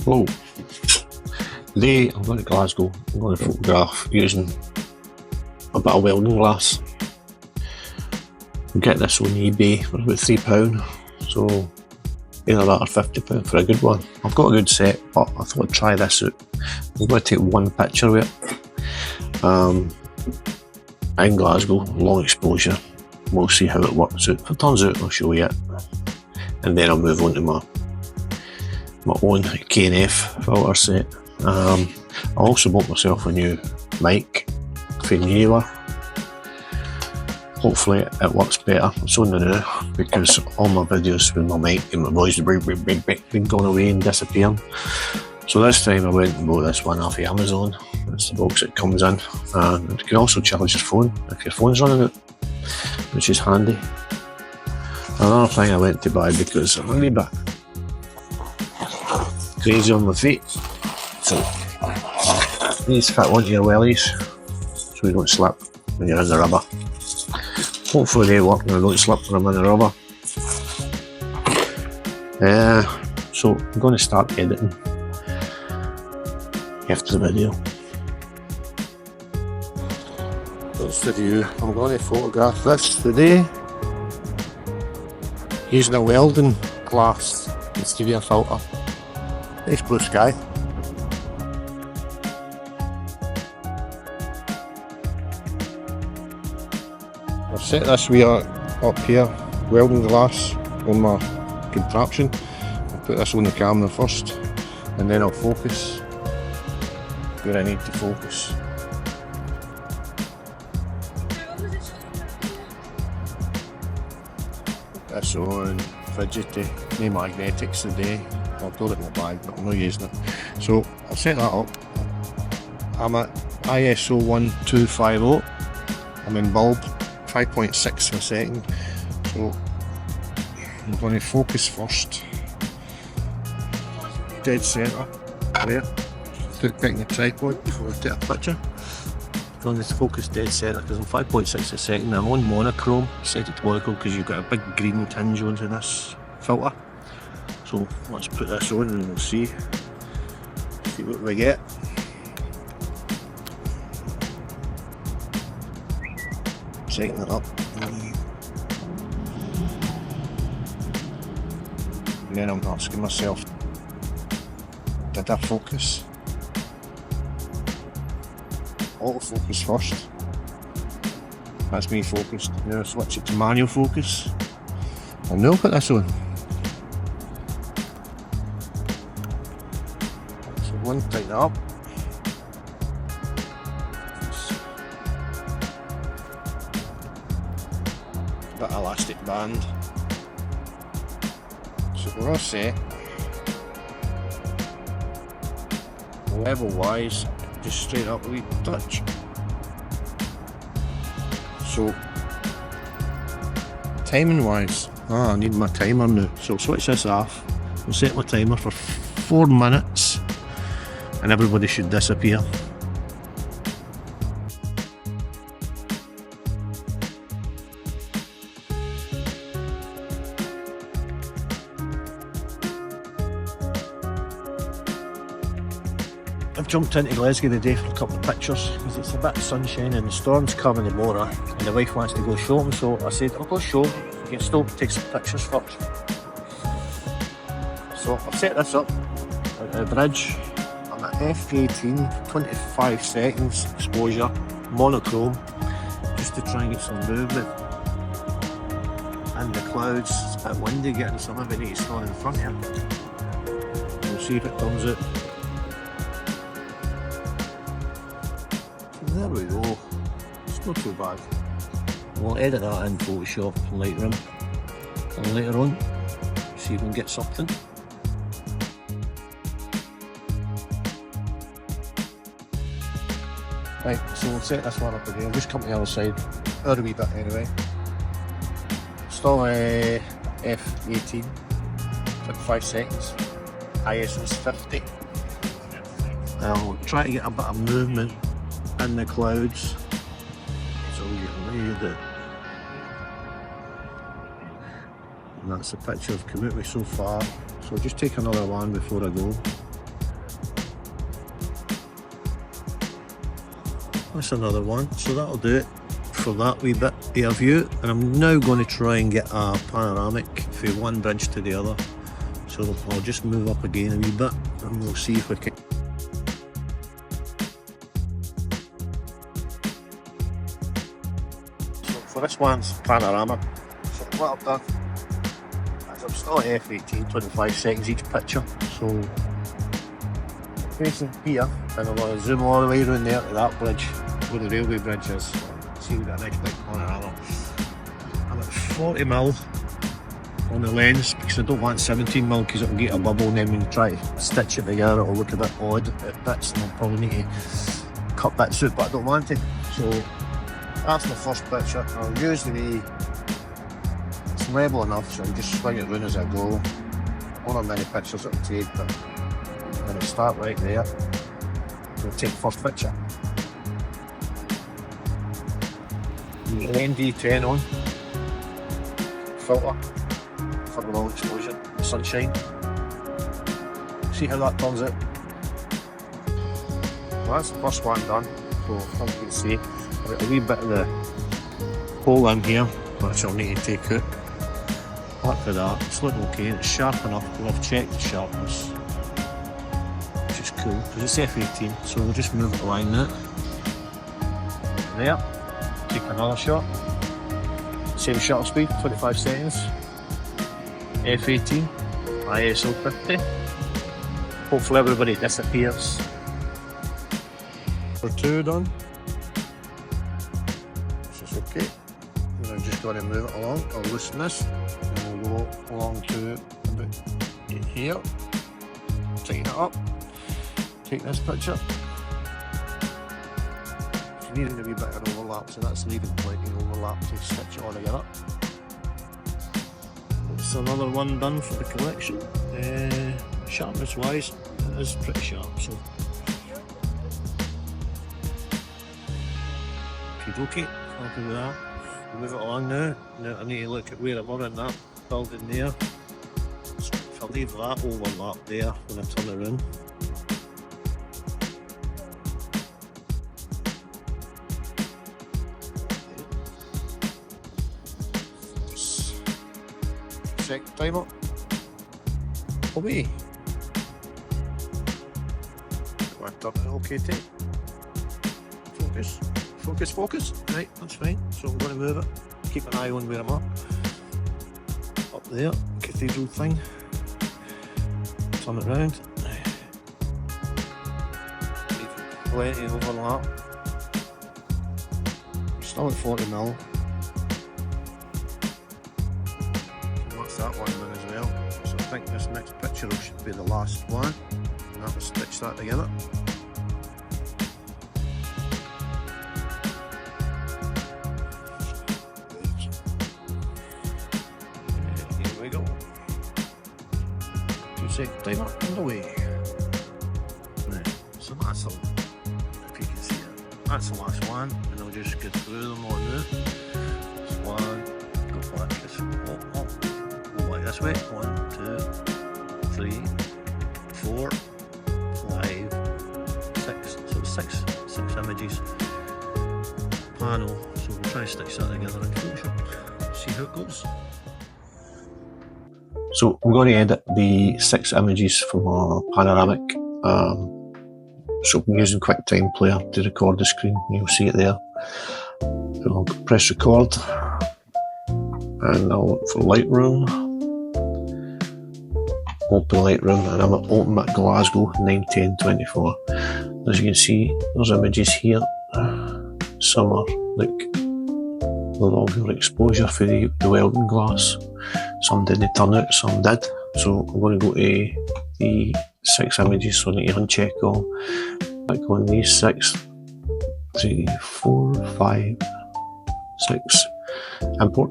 Hello. Today I'm going to Glasgow. I'm going to photograph using a bit of welding glass. I'll get this on eBay for about £3, so either that or £50 for a good one. I've got a good set, but I thought I'd try this out. I'm going to take one picture with it. In Glasgow, long exposure. We'll see how it works out. If it turns out, I'll show you it, and then I'll move on to my own K&F filter set. I also bought myself a new mic for Newer. Hopefully it works better. It's on the now because all my videos with my mic and my voice been going away and disappearing. So this time I went and bought this one off of Amazon. That's the box it comes in, and you can also charge your phone if your phone's running out, which is handy. Another thing I went to buy because I'm a wee bit crazy on my feet, so these fit onto your wellies so you don't slip when you're in the rubber. Hopefully they work and I don't slip when I'm in the rubber. So I'm going to start editing after the video. That's the view. I'm going to photograph this today using a welding glass instead of a filter. Nice blue sky. I've set this wee up here, welding glass, on my contraption. I'll put this on the camera first, and then I'll focus where I need to focus. Put this on fidgety, no magnetics today. I've got it in my bag, but I'm not using it. So I'll set that up. I'm at ISO 1250. I'm in bulb 5.6 a second. So I'm going to focus first. Dead centre there. Took back the tripod before I take a picture. I'm going to focus dead centre because I'm 5.6 a second. I'm on monochrome. Set it to monochrome because you've got a big green tinge onto this filter. So let's put this on and we'll see what we get. Setting it up. And then I'm asking myself, did I focus? Autofocus first. That's me focused. Now switch it to manual focus. And now put this on. One, tighten it up. Bit of elastic band. So we're all set. Level wise, just straight up a wee touch. So timing wise, I need my timer now. So I'll switch this off. I'll set my timer for 4 minutes. And everybody should disappear. I've jumped into Glasgow today for a couple of pictures because it's a bit of sunshine and the storm's coming tomorrow and the wife wants to go shopping, so I said I'll go shopping, you can still take some pictures first. So I've set this up at the bridge. F18, 25 seconds exposure, monochrome, just to try and get some movement. And the clouds, it's a bit windy getting some of it, need to stand in front here. We'll see if it comes out. There we go, it's not too bad. We'll edit that in Photoshop and Lightroom, and later on, see if we can get something. Right, so we'll set this one up again. I'll just come to the other side, out a wee bit anyway. Still F18, 25 seconds, ISO is 50. I'll try to get a bit of movement in the clouds. So you read it. And that's the picture I've come out with so far. So I'll just take another one before I go. that's another one. So that'll do it for that wee bit of view. And I'm now going to try and get a panoramic from one bridge to the other. So I'll just move up again a wee bit and we'll see if we can. So for this one's panoramic, so what I've done is I'm still at F18, 25 seconds each picture. So facing here, and I'm going to zoom all the way around there to that bridge where the railway bridge is. See we've got a nice big panorama. I'm at 40mm on the lens because I don't want 17mm because it'll get a bubble, and then when you try to stitch it together it'll look a bit odd at bits and I'll probably need to cut bits out, but I don't want to. So that's my first picture. I'll use the wee, it's level enough so I'll just swing it round as I go. One of many pictures it'll take, but I'm going to start right there. We'll take the first picture. The ND10 on. Filter. For the long exposure. The sunshine. See how that turns out. Well, that's the first one done. So as you can see, I've got a wee bit of the hole in here, which I'll need to take out. Look at that. It's looking okay. It's sharp enough because I've checked the sharpness. Cool, because it's F18, so we'll just move it along now. There, take another shot. Same shutter speed, 25 seconds. F18, ISO 50. Hopefully everybody disappears. For 2 done. This is okay. And I'm just going to move it along. I'll loosen this, and we'll go along to about here. Tighten it up. Take this picture. If you need a wee bit of overlap, so that's leaving plenty of overlap to stitch it all together. It's another one done for the collection. Sharpness wise, it is pretty sharp, so. Okay, happy with that. Move it along now. Now I need to look at where I were in that building there. So if I leave that overlap there when I turn it around. Check the timer. Away. Okay, take. Focus. Focus, focus. Right, that's fine. So I'm going to move it. Keep an eye on where I'm at. Up there, cathedral thing. Turn it round. Plenty of overlap. Still at 40mm. That one done as well. So I think this next picture should be the last one, and that will stitch that together. Here we go. 2-second timer underway. Right, so that's all. If you can see it, that's the last one, and I'll just get through them all now. This one, go for it. Just this way. 1, 2, 3, 4, 5, 6. So 6 images. Panel. So we'll try and stitch that together in Photoshop. See how it goes. So I'm going to edit the 6 images from a panoramic. So I'm using QuickTime Player to record the screen. You'll see it there. So I'll press record, and I'll look for Lightroom. Open Lightroom, and I'm at Open at Glasgow 9/10/24. As you can see, there's images here. Some are like the longer exposure for the welding glass. Some didn't turn out, some did. So I'm going to go to the 6 images, so I need to uncheck all. Click on these 6, 3, 4, 5, 6. Import.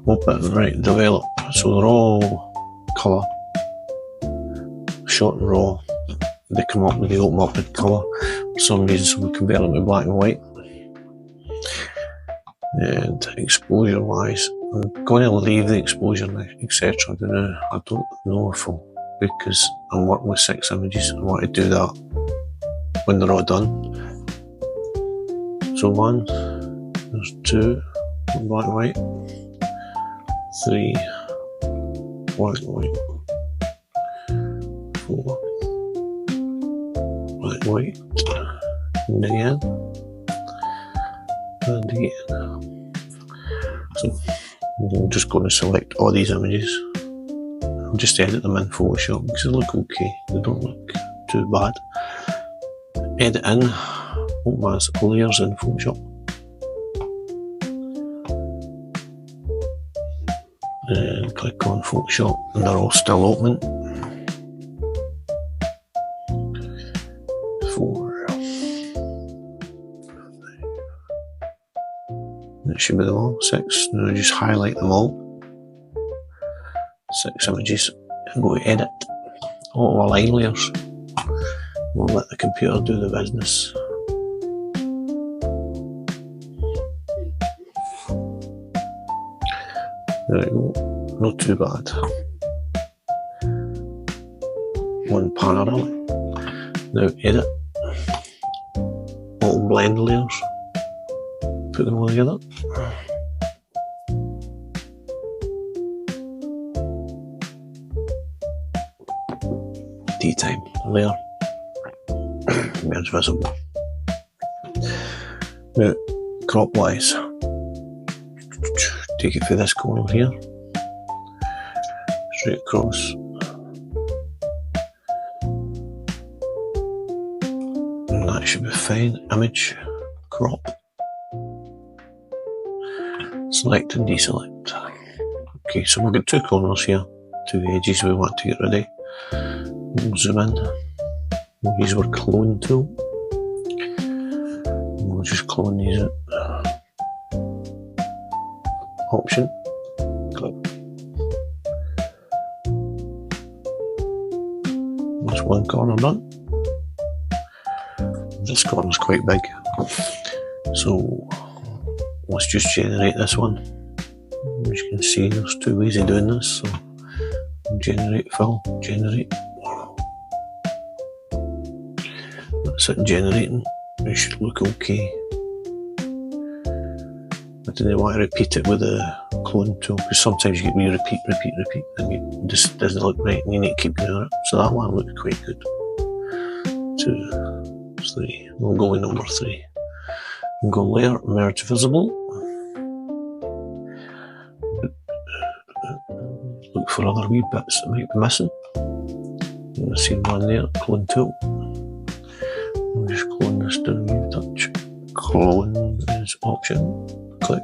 Open, right, develop. So they're all colour, short and raw. They come up, they open up in colour. For some reason, so we convert them to black and white. And exposure wise, I'm going to leave the exposure, etc. I don't know if I'll because I'm working with 6 images. I want to do that when they're all done. So 1, there's 2, black and white, 3, black and white, 4, black and white, and again, and again. So I'm just going to select all these images. I'll just edit them in Photoshop because they look okay, they don't look too bad. Edit in, open as layers in Photoshop. And click on Photoshop, and they're all still open. 4. That should be them all. 6. Now just highlight them all. 6 images, and go to edit. Auto align layers. We'll let the computer do the business. There we go, not too bad. 1 panoramic. Now edit. Auto blend layers. Put them all together. T-time layer. Merge visible. Now, crop wise, take it for this corner here, straight across. And that should be fine. Image, crop, select and deselect. Okay, so we've got 2 corners here, 2 edges we want to get rid of. We'll zoom in. We'll use our clone tool. We'll just clone these out. Option, click. That's 1 corner done. This corner's quite big, so let's just generate this one. As you can see, there's 2 ways of doing this. So generate fill, generate. That's it, generating. It should look okay. I didn't want to repeat it with the clone tool because sometimes you get me repeat, and it just doesn't look right and you need to keep doing it. So that one looked quite good. 2, 3. We'll go with number 3. We'll go layer, merge visible. Look for other wee bits that might be missing. And I see one there, clone tool. I'll just clone this down a wee touch. Clone is option. Click,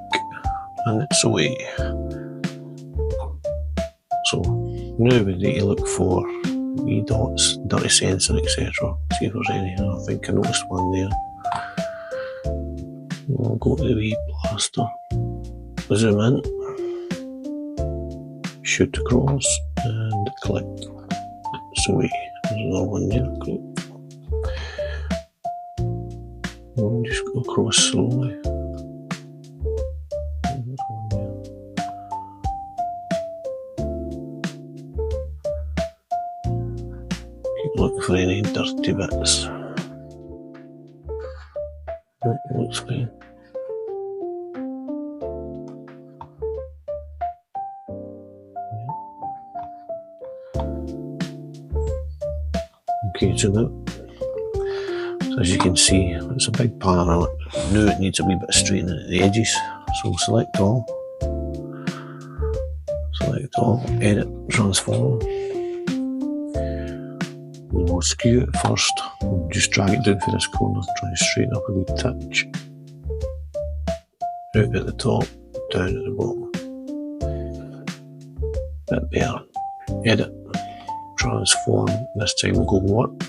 and it's away. So now we need to look for wee dots, dirty sensor, etc. See if there's any. I think I noticed one there. We'll go to the wee blaster, zoom in, shoot across, and click. So there's another one there. Click. We'll just go across slowly. Look for any dirty bits. That looks fine. Okay, so now, as you can see, it's a big panoramic. Now it needs a wee bit of straightening at the edges. So select all, edit, transform. We'll skew it first. We'll just drag it down for this corner, try and straighten up a wee touch. Out at the top, down at the bottom. Bit better. Edit, transform. This time we'll go warp.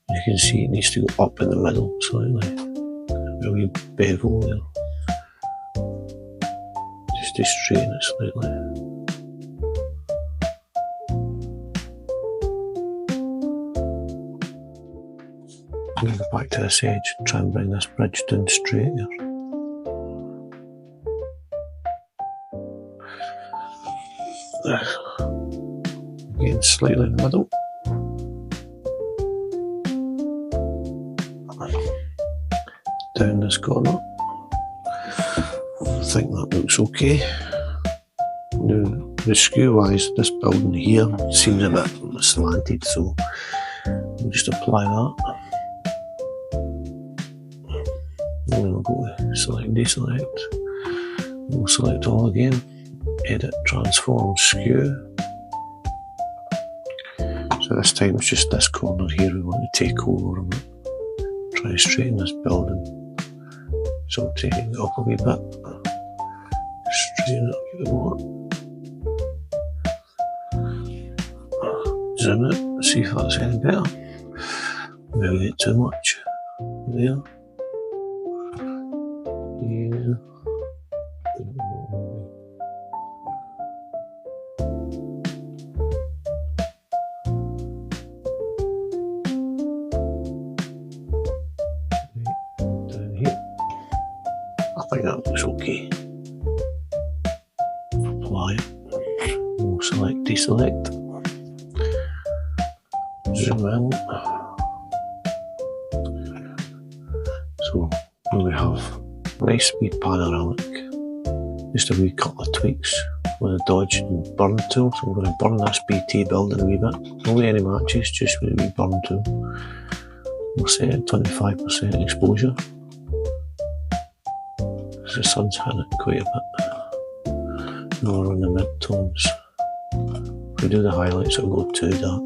You can see it needs to go up in the middle slightly. A wee bevel there. Just to straighten it slightly. I'm going to go back to this edge and try and bring this bridge down straight here. again slightly in the middle. Down this corner. I think that looks okay. Now, the skew wise, this building here seems a bit slanted, so we'll just apply that. And then we'll go to select, deselect. We'll select all again. Edit, transform, skew. So this time it's just this corner here we want to take over a bit. Try to straighten this building. So taking it up a wee bit. Straighten it up a bit more. Zoom it, see if that's any better. Maybe it too much. There. Yeah. Down here. I think that looks okay. Apply it. We'll select, deselect. Zoom in. So we have nice speed panoramic, just a wee couple of tweaks with a dodge and burn tool. So I'm going to burn this BT building a wee bit. Only any matches, just with a wee burn tool. We'll set it 25% exposure. Because the sun's hitting it quite a bit. Now we're on the mid-tones. If we do the highlights, it'll go too dark.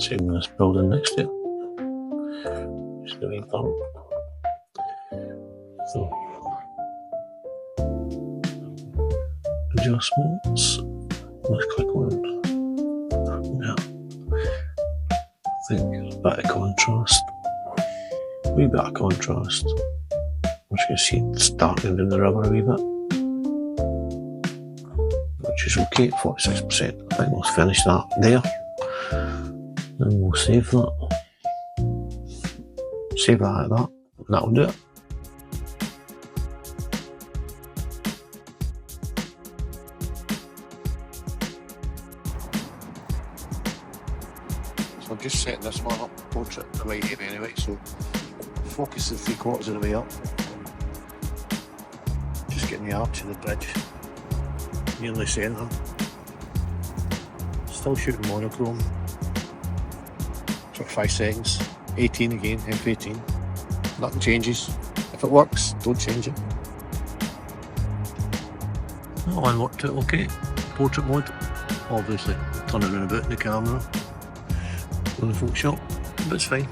Same with this building next to it. Just a wee bump. So, adjustments. Let's click on. Yeah. I think a bit of contrast. A wee bit of contrast. I'm just going to see it's darkening down the river a wee bit. Which is okay at 46%. I think we'll finish that there. And we'll save that. Save that like that. That'll do it. So I'm just setting this one up, portrait the way here anyway, so focus is 3/4 of the way up. Just getting the arch of the bridge. Nearly centre. Still shooting monochrome. 5 seconds, 18 again, F18. Nothing changes. If it works, don't change it. That one worked out okay. Portrait mode. Obviously, turning around about in the camera on the folk shop, but it's fine.